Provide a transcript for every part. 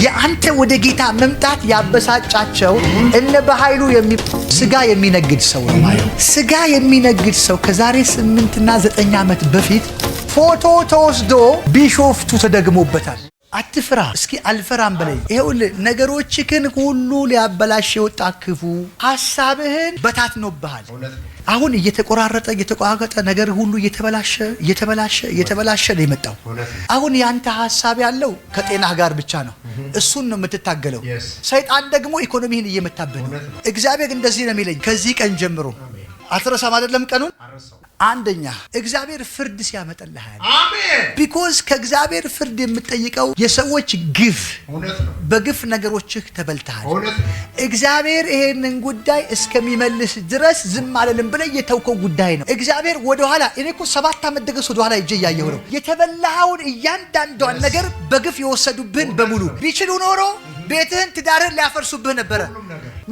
የአንተ ወደ ጌታ መምጣት ያበሳጫቸው እነ በኃይሉ ስጋ የሚነግድ ሰው ነው ማለት። ስጋ የሚነግድ ሰው ከዛሬ 8 እና 9 ዓመት በፊት ፎቶ ተወስዶ ቢሾፍቱ ተደግሞበታል። አትፍራ፣ እስኪ አልፈራም በለኝ። ይሄውልህ ነገሮችህን ሁሉ ሊያበላሽ የወጣ ክፉ ሐሳብህን በታትኖብሃል። አሁን እየተቆራረጠ ነገር ሁሉ እየተበላሸ ነው የመጣው። አሁን ያንተ ሐሳብ ያለው ከጤናህ ጋር ብቻ ነው። እሱን ነው የምትታገለው። ሰይጣን ደግሞ ኢኮኖሚህን እየመታብህ ነው። እግዚአብሔር እንደዚህ ነው የሚለኝ ከዚህ ቀን ጀምሮ አትረሳም አይደለም ቀኑን። አንደኛ እግዚአብሔር ፍርድ ሲያመጣልህ አሜን። ቢኮዝ ከእግዚአብሔር ፍርድ የምትጠይቀው የሰዎች ግፍ በግፍ ነገሮችህ ተበልተሃል። እግዚአብሔር ይሄንን ጉዳይ እስከሚመልስ ድረስ ዝም አለልም ብለህ የተውከው ጉዳይ ነው። እግዚአብሔር ወደ ኋላ እኔ እኮ 7 ዓመት ድረስ ወደ ኋላ እጄ ያየሁ ነው። የተበላኸውን እያንዳንዷን ነገር በግፍ የወሰዱብህን በሙሉ ቢችሉ ኖሮ ቤትህን ትዳርህን ሊያፈርሱብህ ነበረ።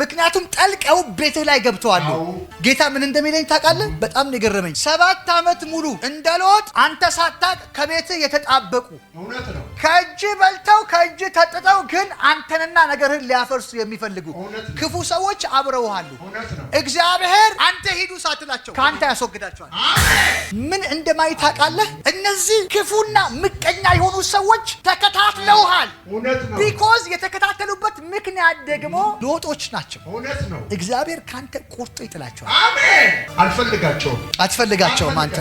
ምክንያቱም ጠልቀው ቤትህ ላይ ገብተዋል። ጌታ ምን እንደሚለኝ ታውቃለህ? በጣም ነው የገረመኝ። 7 ዓመት ሙሉ እንደ ሎጥ አንተ ሳታቅ ከቤትህ የተጣበቁ ከእጅ በልተው ከእጅ ተጥተው ግን አንተንና ነገርህን ሊያፈርሱ የሚፈልጉ ክፉ ሰዎች አብረውሃሉ። እግዚአብሔር አንተ ሂዱ ሳትላቸው ከአንተ ያስወግዳቸዋል። ምን እንደማይ ታውቃለህ? እነዚህ ክፉና ምቀኛ የሆኑ ሰዎች ተከታትለውሃል። ቢኮዝ የተከታተሉበት ምክንያት ደግሞ ሎጦች ናቸው። እግዚአብሔር ካንተ ቆርጦ ይጥላቸዋል። አሜን። አትፈልጋቸውም አንተ።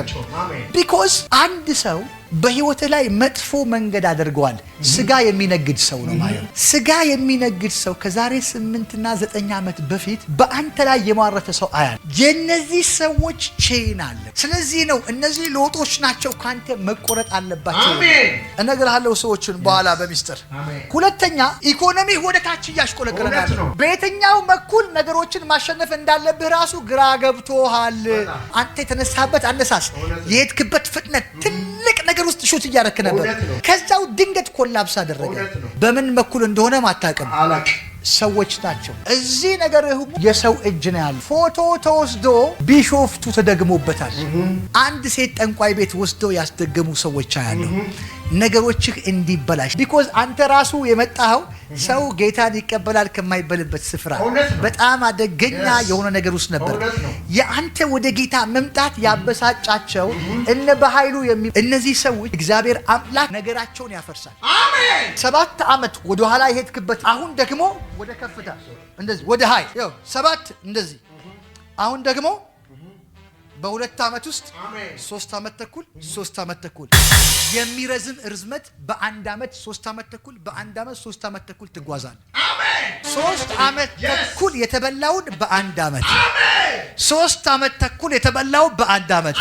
ቢኮዝ አንድ ሰው በህይወት ላይ መጥፎ መንገድ አድርገዋል። ስጋ የሚነግድ ሰው ነው ማለት። ስጋ የሚነግድ ሰው ከዛሬ 8 እና 9 ዓመት በፊት በአንተ ላይ የማረተ ሰው አያል። የነዚህ ሰዎች ቼን አለ። ስለዚህ ነው እነዚህ ሎጦች ናቸው ካንተ መቆረጥ አለባቸው። አሜን። እነግርሃለሁ ሰዎችን በኋላ በሚስጥር። ሁለተኛ ኢኮኖሚ ወደ ታች እያሽቆለቆለናል። በየትኛው በኩል ነገሮችን ማሸነፍ እንዳለብህ ራሱ ግራ ገብቶሃል። አንተ የተነሳበት አነሳስ የሄድክበት ፍጥነት ትልቅ ነገር ውስጥ ሹት እያረክ ነበር። ከዛው ድንገት ኮላፕስ አደረገ። በምን በኩል እንደሆነ ማታቀም ሰዎች ናቸው። እዚህ ነገር የሰው እጅ ነው ያለው። ፎቶ ተወስዶ ቢሾፍቱ ተደግሞበታል። አንድ ሴት ጠንቋይ ቤት ወስዶ ያስደገሙ ሰዎች አያለሁ። ነገሮችህ እንዲበላሽ ቢኮዝ አንተ ራሱ የመጣኸው ሰው ጌታን ይቀበላል ከማይበልበት ስፍራ በጣም አደገኛ የሆነ ነገር ውስጥ ነበር። የአንተ ወደ ጌታ መምጣት ያበሳጫቸው እነ በኃይሉ እነዚህ ሰዎች እግዚአብሔር አምላክ ነገራቸውን ያፈርሳል። አሜን። 7 ዓመት ወደ ኋላ የሄድክበት አሁን ደግሞ ወደ ከፍታ እንደዚህ ወደ ሃይ 7 እንደዚህ አሁን ደግሞ በ2 ዓመት ውስጥ 3 ዓመት ተኩል 3 ዓመት ተኩል የሚረዝም ርዝመት በ1 ዓመት 3 ዓመት ተኩል በ1 ዓመት 3 ዓመት ተኩል ትጓዛል። አሜን። 3 ዓመት ተኩል የተበላውን በ1 ዓመት 3 ዓመት ተኩል የተበላው በ1 ዓመት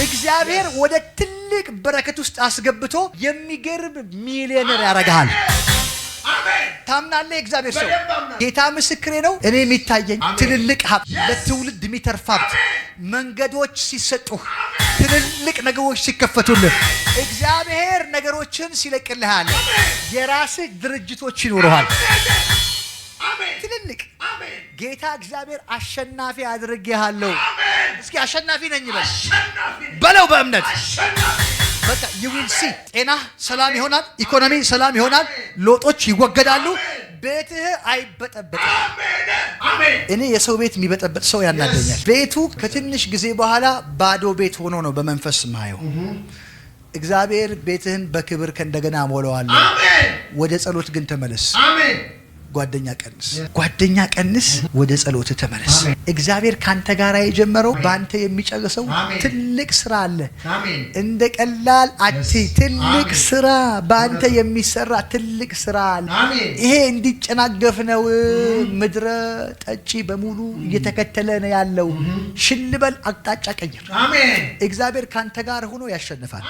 እግዚአብሔር ወደ ትልቅ በረከት ውስጥ አስገብቶ የሚገርም ሚሊዮነር ያረጋል። ታምናለህ? እግዚአብሔር ሰው ጌታ ምስክሬ ነው። እኔ የሚታየኝ ትልልቅ ሀብት ለትውልድ የሚተርፍ ሀብት መንገዶች ሲሰጡህ ትልልቅ ነገሮች ሲከፈቱልህ እግዚአብሔር ነገሮችን ሲለቅልሃል የራስህ ድርጅቶች ይኖርሃል። ትልልቅ ጌታ እግዚአብሔር አሸናፊ አድርጌሃለሁ። እስኪ አሸናፊ ነኝ በለው በእምነት በቃ you will see ጤና ሰላም ይሆናል። ኢኮኖሚ ሰላም ይሆናል። ሎጦች ይወገዳሉ። ቤትህ አይበጠበጥም። አሜን። እኔ የሰው ቤት የሚበጠበጥ ሰው ያናደኛል። ቤቱ ከትንሽ ጊዜ በኋላ ባዶ ቤት ሆኖ ነው በመንፈስ ማየው። እግዚአብሔር ቤትህን በክብር ከእንደገና ሞላዋለሁ። አሜን። ወደ ጸሎት ግን ተመለስ። አሜን። ጓደኛ ቀንስ፣ ወደ ጸሎት ተመለስ። እግዚአብሔር ካንተ ጋር የጀመረው ባንተ የሚጨርሰው ትልቅ ስራ አለ። እንደ ቀላል ትልቅ ስራ ባንተ የሚሰራ ትልቅ ስራ አለ። ይሄ እንዲጨናገፍ ነው። ምድረ ጠጪ በሙሉ እየተከተለ ነው ያለው። ሽልበል አቅጣጫ ቀይር። እግዚአብሔር ካንተ ጋር ሆኖ ያሸንፋል።